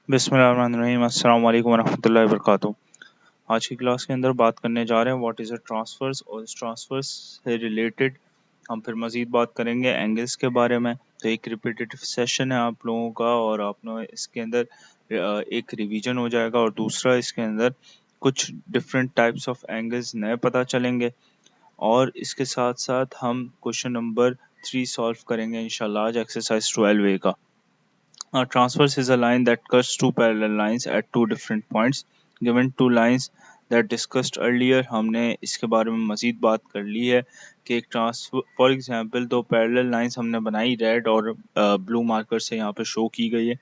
बिस्मिल्लाहिर्रहमानिर्रहीम अस्सलाम वालेकुम वरहमतुल्लाहि वबरकातुहू। आज की क्लास के अंदर बात करने जा रहे हैं व्हाट इज़ अ ट्रांसफर्स, और इस ट्रांसफर्स से रिलेटेड हम फिर मज़ीद बात करेंगे एंगल्स के बारे में। तो एक रिपीटेटिव सेशन है आप लोगों का, और आप लोग इसके अंदर एक रिवीजन हो जाएगा, और दूसरा इसके अंदर कुछ डिफरेंट टाइप्स ऑफ एंगल्स नए पता चलेंगे। और इसके साथ साथ हम क्वेश्चन नंबर 3 सॉल्व करेंगे इंशाल्लाह आज, एक्सरसाइज 12A का। Transverse is a line that cuts two parallel lines at two different points. Given two lines that discussed earlier, हमने इसके बारे में मज़ीद बात कर ली है कि एक ट्रांसफर, फॉर एग्जांपल दो पैरेलल लाइंस हमने बनाई, रेड और ब्लू मार्कर से यहाँ पे शो की गई है।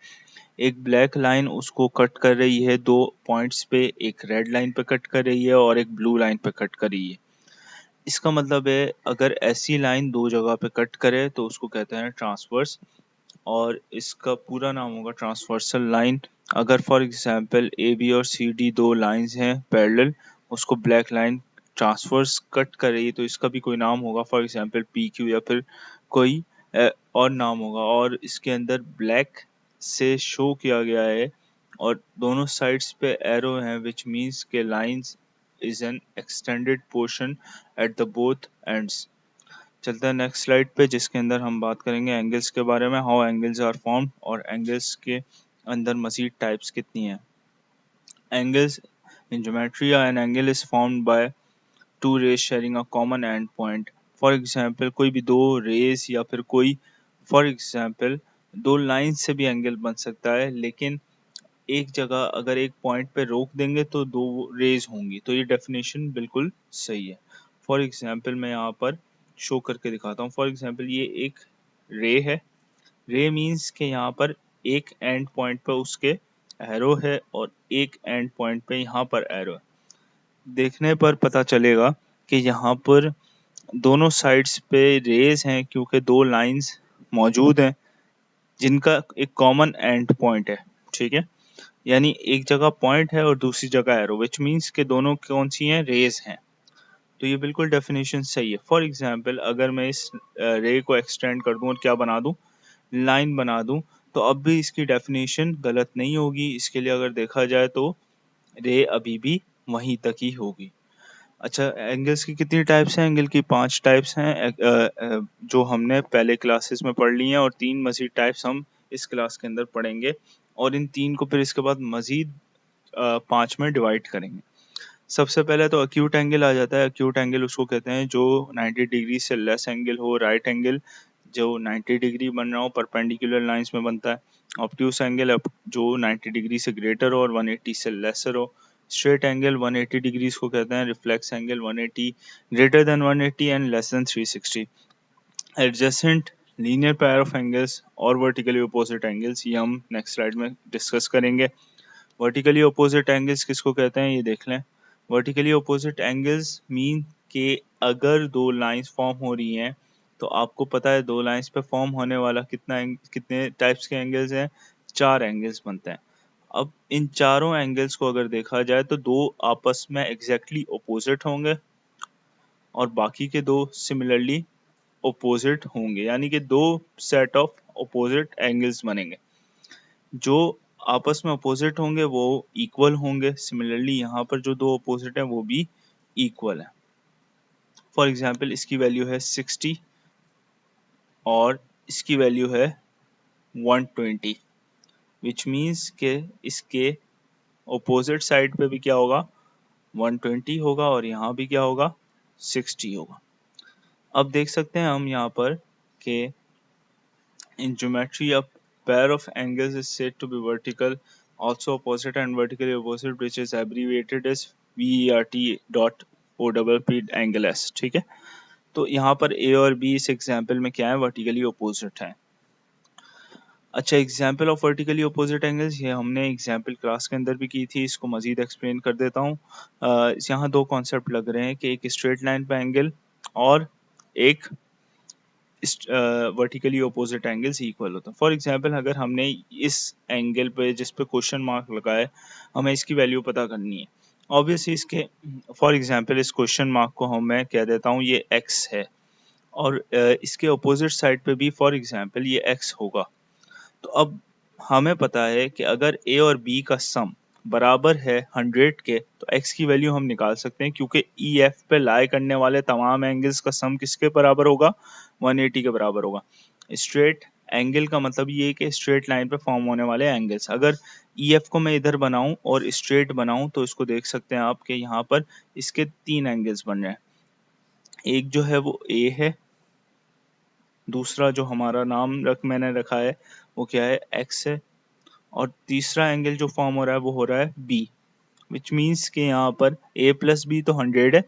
एक ब्लैक लाइन उसको कट कर रही है दो पॉइंट्स पे, एक रेड लाइन पे कट कर रही है और एक ब्लू लाइन पे कट कर रही है। इसका मतलब है अगर ऐसी लाइन दो जगह पे कट करे तो उसको कहते हैं ट्रांसवर्स, और इसका पूरा नाम होगा ट्रांसवर्सल लाइन। अगर फॉर एग्जांपल ए बी और सी डी दो लाइंस हैं पैरेलल, उसको ब्लैक लाइन ट्रांसवर्स कट कर रही है तो इसका भी कोई नाम होगा, फॉर एग्जांपल पी क्यू, या फिर कोई और नाम होगा। और इसके अंदर ब्लैक से शो किया गया है और दोनों साइड्स पे एरो हैं, विच मीन्स के lines is an extended portion at the both ends. चलते हैं नेक्स्ट स्लाइड पे, जिसके अंदर हम बात करेंगे एंगल्स के बारे में, हाउ एंगल्स आर फॉर्म्ड, और एंगल्स के अंदर मजीद टाइप्स कितनी हैं। Angles in geometry, an angle is formed by two rays sharing a common end point. For example कोई भी दो रेज या फिर कोई, फॉर एग्जांपल दो लाइन से भी एंगल बन सकता है, लेकिन एक जगह अगर एक पॉइंट पे रोक देंगे तो दो रेज होंगी। तो ये डेफिनेशन बिल्कुल सही है। फॉर एग्जांपल मैं यहाँ पर शो करके दिखाता हूँ। फॉर एग्जांपल ये एक रे है। रे मीन्स के यहाँ पर एक एंड पॉइंट पे उसके एरो है और एक एंड पॉइंट पे यहाँ पर एरो है। देखने पर पता चलेगा कि यहाँ पर दोनों साइड्स पे रेज हैं, क्योंकि दो लाइंस मौजूद हैं जिनका एक कॉमन एंड पॉइंट है। ठीक है, यानी एक जगह पॉइंट है और दूसरी जगह एरो, विच मीन्स के दोनों कौन सी हैं, रेज हैं। तो ये बिल्कुल डेफिनेशन सही है। फॉर एग्जांपल अगर मैं इस रे को एक्सटेंड कर दूं और क्या बना दूं, लाइन बना दूं, तो अब भी इसकी डेफिनेशन गलत नहीं होगी। इसके लिए अगर देखा जाए तो रे अभी भी वहीं तक ही होगी। अच्छा, एंगल्स की कितनी टाइप्स हैं? एंगल की 5 टाइप्स हैं जो हमने पहले क्लासेस में पढ़ ली हैं, और 3 मजीद टाइप्स हम इस क्लास के अंदर पढ़ेंगे, और इन 3 को फिर इसके बाद मजीद 5 में डिवाइड करेंगे। सबसे पहले तो अक्यूट एंगल आ जाता है। अक्यूट एंगल उसको कहते हैं जो 90 डिग्री से लेस एंगल हो। राइट एंगल जो 90 डिग्री बन रहा हो, परपेंडिकुलर लाइंस में बनता है। ऑब्ट्यूस एंगल जो 90 डिग्री से ग्रेटर हो और 180 से लेसर हो। स्ट्रेट एंगल 180 डिग्री को कहते हैं। Reflex angle 180, greater than 180 and less than 360। Adjacent linear pair of angles और वर्टिकली अपोजिट एंगल्स, ये हम नेक्स्ट स्लाइड में डिस्कस करेंगे। वर्टिकली अपोजिट एंगल्स किसको कहते हैं, ये देख लें। वर्टिकली अपोजिट एंगल्स मीन कि अगर दो लाइंस फॉर्म हो रही हैं, तो आपको पता है दो लाइंस पे फॉर्म होने वाला कितने टाइप्स के एंगल्स हैं, 4 एंगल्स बनते हैं। अब इन चारों एंगल्स को अगर देखा जाए तो दो आपस में एग्जैक्टली अपोजिट होंगे और बाकी के दो सिमिलरली अपोजिट होंगे, यानी कि दो सेट ऑफ अपोजिट एंगल्स बनेंगे। जो आपस में अपोजिट होंगे वो इक्वल होंगे। सिमिलरली यहाँ पर जो दो अपोजिट हैं वो भी इक्वल है। फॉर एग्जांपल इसकी वैल्यू है 60 और इसकी वैल्यू है 120, विच मीन्स के इसके अपोजिट साइड पे भी क्या होगा, 120 होगा, और यहाँ भी क्या होगा, 60 होगा। अब देख सकते हैं हम यहाँ पर कि in geometry a pair of angles is said to be vertical, also opposite and vertically opposite, which is abbreviated as VERT dot OPP angle S। ठीक है, तो यहाँ पर A और B इस एग्जाम्पल में क्या है, वर्टिकली अपोजिट है। अच्छा, example of vertically opposite angles, ये हमने एग्जाम्पल क्लास के अंदर भी की थी, इसको मजीद एक्सप्लेन कर देता हूँ। यहाँ दो कॉन्सेप्ट लग रहे हैं कि एक स्ट्रेट लाइन पे एंगल और एक वर्टिकली अपोजिट एंगल्स इक्वल होता है। फॉर एग्जांपल अगर हमने इस एंगल पे जिस पे क्वेश्चन मार्क लगा है, हमें इसकी वैल्यू पता करनी है। ऑब्वियसली इसके, फॉर एग्जांपल इस क्वेश्चन मार्क को मैं कह देता हूँ ये x है, और इसके अपोजिट साइड पे भी फॉर एग्जांपल ये x होगा। तो अब हमें पता है कि अगर ए और बी का सम बराबर है 100 के तो x की वैल्यू हम निकाल सकते हैं, क्योंकि ई एफ पे लाई करने वाले तमाम एंगल्स का सम किसके बराबर होगा, 180 के बराबर होगा। स्ट्रेट एंगल का मतलब ये है कि स्ट्रेट लाइन पे फॉर्म होने वाले एंगल्स। अगर ई एफ को मैं इधर बनाऊं और स्ट्रेट बनाऊं तो इसको देख सकते हैं आप कि यहाँ पर इसके 3 एंगल्स बन रहे हैं। एक जो है वो ए है, दूसरा जो हमारा नाम मैंने रखा है वो क्या है, एक्स है, और तीसरा एंगल जो फॉर्म हो रहा है वो हो रहा है बी, विच मीन्स कि यहाँ पर a प्लस बी तो 100 है,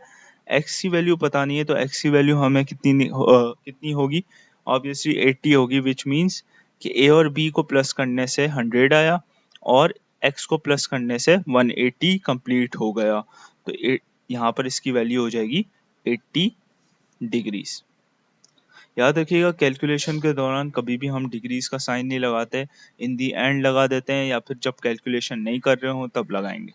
x की वैल्यू पता नहीं है तो x की वैल्यू हमें कितनी होगी, ऑब्वियसली 80 होगी, विच मीन्स कि a और b को प्लस करने से 100 आया और x को प्लस करने से 180 कंप्लीट हो गया। तो यहाँ पर इसकी वैल्यू हो जाएगी 80 डिग्रीज। याद रखिएगा कैलकुलेशन के दौरान कभी भी हम डिग्रीज का साइन नहीं लगाते, इन दी एंड लगा देते हैं या फिर जब कैलकुलेशन नहीं कर रहे हो तब लगाएंगे।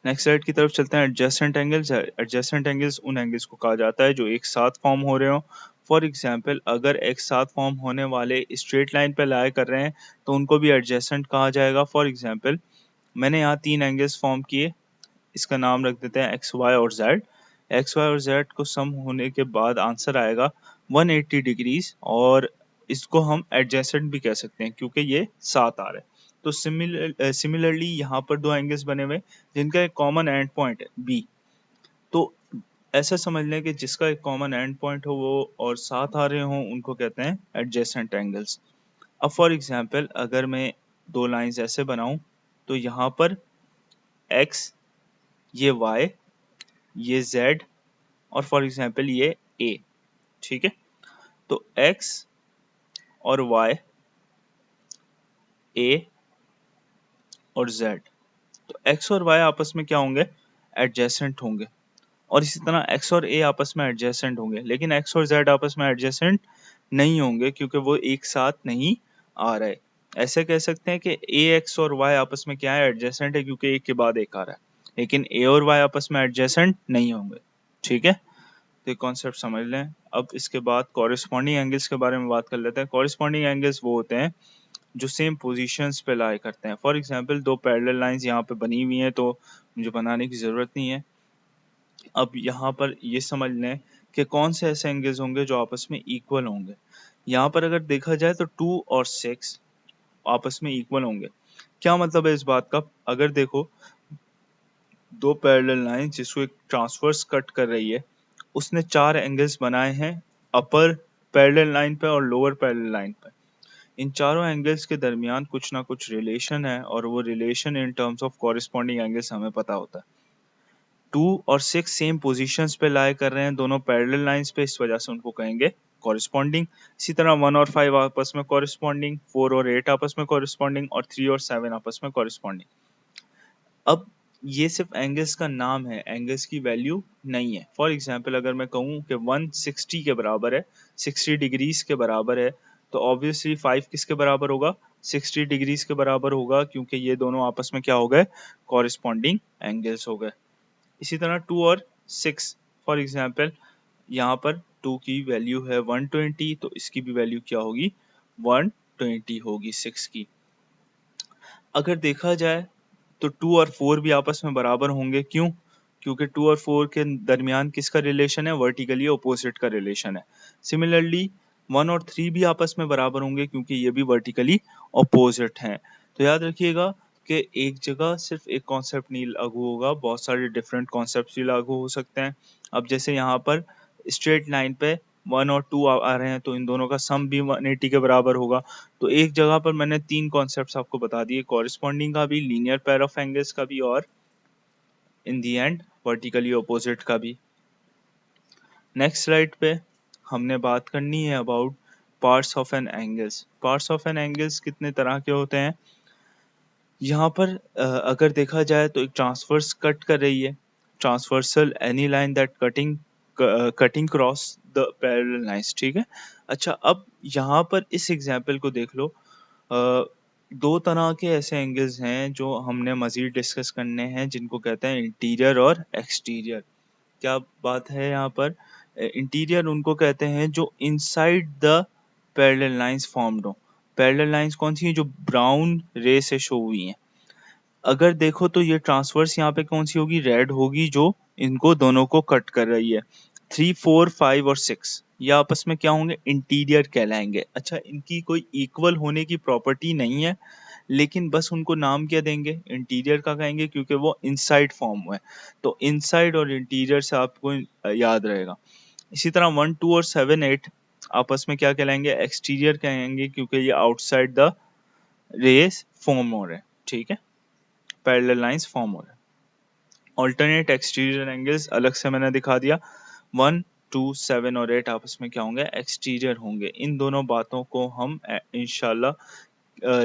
नेक्स्ट स्लाइड की तरफ चलते हैं। Adjacent angles. एडजेसेंट एंगल्स उन एंगल्स को कहा जाता है जो एक साथ फॉर्म हो रहे हो। फॉर एग्जांपल अगर एक साथ फॉर्म होने वाले स्ट्रेट लाइन पे लाई कर रहे हैं तो उनको भी एडजेसेंट कहा जाएगा। फॉर एग्जांपल मैंने यहाँ 3 एंगल्स फॉर्म किए, इसका नाम रख देते हैं एक्स वाई और जेड। एक्स वाई और जेड को सम होने के बाद आंसर आएगा 180 डिग्रीज, और इसको हम एडजेसेंट भी कह सकते हैं क्योंकि ये साथ आ रहे हैं। तो सिमिलरली यहाँ पर 2 एंगल्स बने हुए जिनका एक कॉमन एंड पॉइंट है बी। तो ऐसा समझ लें कि जिसका एक कॉमन एंड पॉइंट हो वो और साथ आ रहे हों उनको कहते हैं एडजेसेंट एंगल्स। अब फॉर एग्जांपल अगर मैं 2 लाइंस ऐसे बनाऊं तो यहाँ पर x, ये y, ये z, और फॉर एग्जांपल ये a, ठीक है। तो x और y, a और z, तो x और y आपस में क्या होंगे, एडजेसेंट होंगे, और इसी तरह x और a आपस में एडजेसेंट होंगे। लेकिन x और z आपस में एडजेसेंट नहीं होंगे क्योंकि वो एक साथ नहीं आ रहे। ऐसे कह सकते हैं कि ax और y आपस में क्या है, एडजेसेंट है, क्योंकि एक के बाद एक आ रहा है, लेकिन a और y आपस में एडजेसेंट नहीं होंगे, ठीक है। तो कॉन्सेप्ट समझ लें। अब इसके बाद कॉरेस्पॉन्डिंग एंगल्स के बारे में बात कर लेते हैं। कॉरेस्पॉन्डिंग एंगल्स वो होते हैं जो सेम पोजीशंस पे लाई करते हैं। फॉर एग्जांपल 2 पैरेलल लाइंस यहाँ पे बनी हुई हैं तो मुझे बनाने की ज़रूरत नहीं है। अब यहाँ पर ये समझ लें कि कौन से ऐसे एंगल्स होंगे जो आपस में इक्वल होंगे। यहाँ पर अगर देखा जाए तो 2 और 6 आपस में इक्वल होंगे। क्या मतलब है इस बात का, अगर देखो 2 पैरेलल लाइंस जिसको एक ट्रांसवर्स कट कर रही है, उसने 4 एंगल्स बनाए हैं अपर पैरेलल लाइन पे और लोअर पैरेलल लाइन पे। इन चारों एंगल्स के दरमियान कुछ ना कुछ रिलेशन है और वो relation in terms of corresponding angles हमें पता होता है। 2 और 6 सेम पोजीशंस पे लाई कर रहे हैं दोनों पैरेलल लाइंस पे, इस वजह से उनको कहेंगे कॉरेस्पॉन्डिंग। इसी तरह 1 और 5 आपस में कॉरेस्पॉन्डिंग, 4 और 8 आपस में कॉरेस्पॉन्डिंग, और 3 और 7 आपस में कॉरेस्पॉन्डिंग। अब ये सिर्फ एंगल्स का नाम है, एंगल्स की वैल्यू नहीं है। फॉर एग्जांपल अगर मैं कहूँ कि 160 के बराबर है, 60 डिग्रीज के बराबर है, तो ऑब्वियसली 5 किसके बराबर होगा, 60 डिग्रीज के बराबर होगा, क्योंकि ये दोनों आपस में क्या हो गए, कॉरेस्पॉन्डिंग एंगल्स हो गए। इसी तरह 2 और 6, फॉर एग्जांपल यहाँ पर 2 की वैल्यू है 120, तो इसकी भी वैल्यू क्या होगी, 120 होगी 6 की। अगर देखा जाए तो 2 और 4 भी आपस में बराबर होंगे, क्यों, क्योंकि 2 और 4 के दरमियान किसका रिलेशन है, वर्टिकली अपोजिट का रिलेशन है। सिमिलरली 1 और 3 भी आपस में बराबर होंगे क्योंकि ये भी वर्टिकली अपोजिट हैं। तो याद रखिएगा कि एक जगह सिर्फ एक कॉन्सेप्ट नहीं लागू होगा, बहुत सारे डिफरेंट कॉन्सेप्ट भी लागू हो सकते हैं। अब जैसे यहाँ पर स्ट्रेट लाइन पे 1 और 2 आ रहे हैं तो इन दोनों का सम भी 180 के बराबर होगा। तो एक जगह पर मैंने 3 कॉन्सेप्ट्स आपको बता दिए, कॉरेस्पॉन्डिंग का भी, लीनियर पेयर ऑफ एंगल्स का भी, और in the end vertically opposite का भी। नेक्स्ट स्लाइड पे हमने बात करनी है about parts of an angles. Parts of an angles कितने तरह के होते हैं। यहाँ पर अगर देखा जाए तो एक ट्रांसवर्स कट कर रही है, transversal any line that cutting cross the parallel lines, ठीक है। अच्छा, अब यहाँ पर इस एग्जांपल को देख लो। 2 तरह के ऐसे एंगल्स हैं जो हमने मजीद डिस्कस करने हैं, जिनको कहते हैं इंटीरियर और एक्सटीरियर। क्या बात है यहाँ पर, इंटीरियर उनको कहते हैं जो inside the parallel lines formed हो, पैरेलल लाइंस कौन सी हैं? जो ब्राउन रे से शो हुई हैं। अगर देखो तो ये ट्रांसवर्स यहाँ पे कौन सी होगी? रेड होगी, जो इनको दोनों को कट कर रही है। 3, 4, 5 और 6 ये आपस में क्या होंगे? इंटीरियर कहलाएंगे। अच्छा, इनकी कोई इक्वल होने की प्रॉपर्टी नहीं है, लेकिन बस उनको नाम क्या देंगे? इंटीरियर का कहेंगे, क्योंकि वो इनसाइड फॉर्म हुआ है। तो इनसाइड और इंटीरियर से आपको याद रहेगा। इसी तरह 1, 2 और 7, 8 आपस में क्या कहलाएंगे? एक्सटीरियर कहेंगे, क्योंकि ये आउटसाइड द रेस फॉर्म हो रहे हैं। ठीक है, पैरेलल लाइंस फॉर्म हो रहे हैं। ऑल्टरनेट एक्सटीरियर एंगल्स अलग से मैंने दिखा दिया। 1, 2, 7 और 8 आपस में क्या होंगे? एक्सटीरियर होंगे। इन दोनों बातों को हम इंशाल्लाह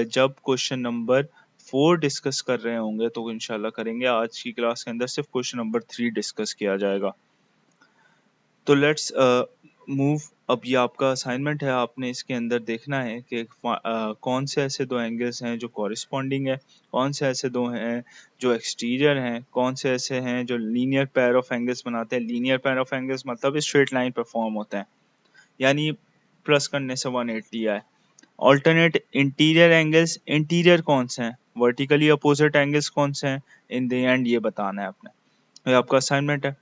जब क्वेश्चन नंबर 4 डिस्कस कर रहे होंगे तो इंशाल्लाह करेंगे। आज की क्लास के अंदर सिर्फ क्वेश्चन नंबर 3 डिस्कस किया जाएगा। तो लेट्स मूव। अब ये आपका असाइनमेंट है, आपने इसके अंदर देखना है कि कौन से ऐसे दो एंगल्स हैं जो कॉरिस्पॉन्डिंग है, कौन से ऐसे दो हैं जो एक्सटीरियर हैं, कौन से ऐसे हैं जो लीनियर पेयर ऑफ एंगल्स बनाते हैं। लीनियर पेयर ऑफ एंगल्स मतलब स्ट्रेट लाइन पे फॉर्म होते हैं, यानी प्लस करने से 180 आए। ऑल्टरनेट इंटीरियर एंगल्स, इंटीरियर कौन से हैं, वर्टिकली अपोजिट एंगल्स कौन से हैं, इन द एंड ये बताना है आपने। ये आपका असाइनमेंट है।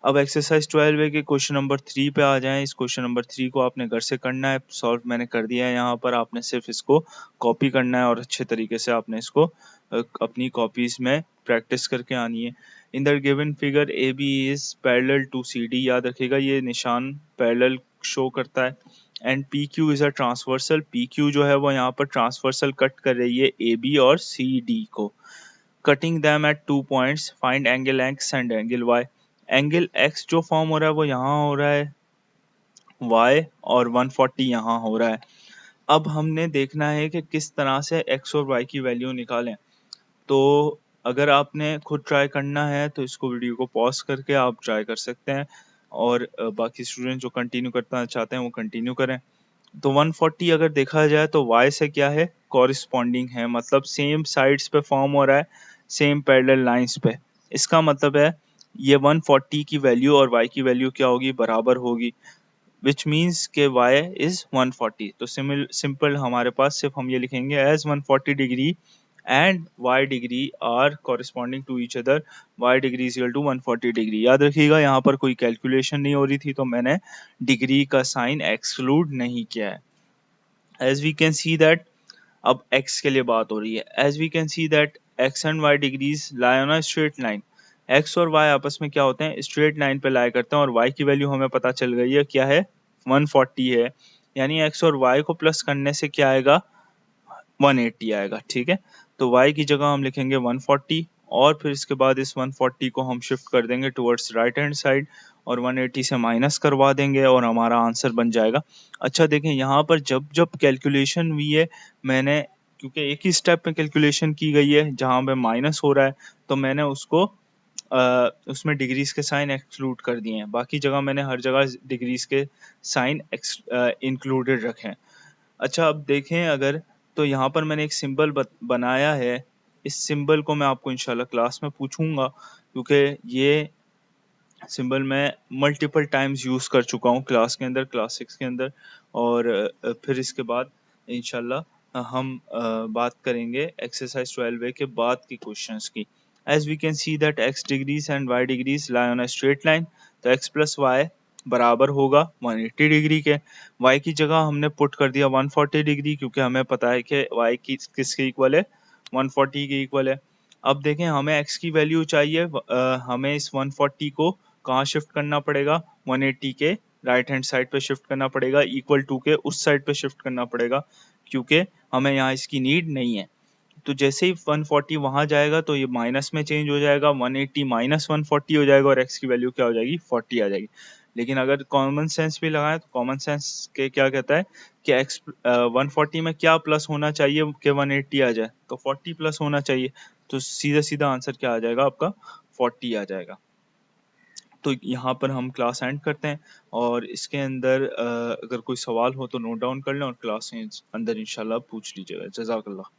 अब एक्सरसाइज 12 है कि क्वेश्चन नंबर 3 पे आ जाएं। इस क्वेश्चन नंबर 3 को आपने घर से करना है, सॉल्व मैंने कर दिया है यहाँ पर। आपने सिर्फ इसको कॉपी करना है और अच्छे तरीके से आपने इसको अपनी कॉपीज में प्रैक्टिस करके आनी है। In the given figure A B is parallel to C D, याद रखिएगा ये निशान पैरेलल शो करता है। And P Q is a transversal, P Q जो है वो यहाँ पर ट्रांसवर्सल कट कर रही है ए बी और सी डी को। Cutting them at 2 points, find angle X and angle Y. Angle X जो फॉर्म हो रहा है वो यहाँ हो रहा है y, और 140 यहाँ हो रहा है। अब हमने देखना है कि किस तरह से x और y की वैल्यू निकालें। तो अगर आपने खुद ट्राई करना है तो इसको वीडियो को पॉज करके आप ट्राई कर सकते हैं, और बाकी स्टूडेंट जो कंटिन्यू करना चाहते हैं वो कंटिन्यू करें। तो 140 अगर देखा जाए तो y से क्या है? कॉरिस्पॉन्डिंग है, मतलब सेम साइड्स पे फॉर्म हो रहा है, सेम पैरेलल लाइंस पे। इसका मतलब है ये 140 की वैल्यू और y की वैल्यू क्या होगी? बराबर होगी, which means के y is 140। तो सिंपल हमारे पास सिर्फ हम ये लिखेंगे as 140 degree and y degree are corresponding to each other, y degree is equal to 140 degree। याद रखिएगा यहाँ पर कोई कैलकुलेशन नहीं हो रही थी, तो मैंने डिग्री का साइन एक्सक्लूड नहीं किया है। as we can see that, अब x के लिए बात हो रही है। as we can see that x and y degrees lie on a straight line, x और y आपस में क्या होते हैं? स्ट्रेट लाइन पे लाई करते हैं, और y की वैल्यू हमें पता चल गई है क्या है? 140 है, यानी x और y को प्लस करने से क्या आएगा? 180 आएगा। ठीक है, तो y की जगह हम लिखेंगे 140, और फिर इसके बाद इस 140 को हम शिफ्ट कर देंगे टुवर्ड्स राइट हैंड साइड, और 180 से माइनस करवा देंगे और हमारा आंसर बन जाएगा। अच्छा देखें, यहाँ पर जब जब कैलकुलेशन हुई है, मैंने क्योंकि एक ही स्टेप में कैलकुलेशन की गई है जहाँ पे माइनस हो रहा है, तो मैंने उसको उसमें डिग्रीज के साइन एक्सक्लूड कर दिए हैं। बाकी जगह मैंने हर जगह डिग्रीज के साइन इंक्लूडेड रखे हैं। अच्छा, अब देखें अगर, तो यहाँ पर मैंने एक सिंबल बनाया है। इस सिंबल को मैं आपको इंशाल्लाह क्लास में पूछूंगा, क्योंकि ये सिंबल मैं मल्टीपल टाइम्स यूज़ कर चुका हूँ क्लास के अंदर, क्लास 6 के अंदर। और फिर इसके बाद इंशाल्लाह हम बात करेंगे एक्सरसाइज 12 के बाद की क्वेश्चंस की। As we can see that x degrees and y degrees lie on a straight line, तो x plus y बराबर होगा 180 डिग्री के। y की जगह हमने पुट कर दिया 140 डिग्री, क्योंकि हमें पता है कि y की किसके इक्वल है? 140 के इक्वल है। अब देखें, हमें x की वैल्यू चाहिए, हमें इस 140 को कहाँ शिफ्ट करना पड़ेगा? 180 के राइट हैंड साइड पे शिफ्ट करना पड़ेगा, इक्वल टू के उस साइड पे शिफ्ट करना पड़ेगा, क्योंकि हमें यहाँ इसकी नीड नहीं है। तो जैसे ही 140 वहां जाएगा तो ये माइनस में चेंज हो जाएगा, 180 माइनस 140 हो जाएगा, और x की वैल्यू क्या हो जाएगी? 40 आ जाएगी। लेकिन अगर कॉमन सेंस भी लगाएं तो कॉमन सेंस के क्या कहता है कि x 140 में क्या प्लस होना चाहिए कि 180 आ जाए? तो 40 प्लस होना चाहिए। तो सीधा सीधा आंसर क्या आ जाएगा आपका? 40 आ जाएगा। तो यहाँ पर हम क्लास एंड करते हैं, और इसके अंदर अगर कोई सवाल हो तो नोट डाउन कर लें और क्लास के अंदर इंशाल्लाह पूछ लीजिएगा। जज़ाकल्लाह।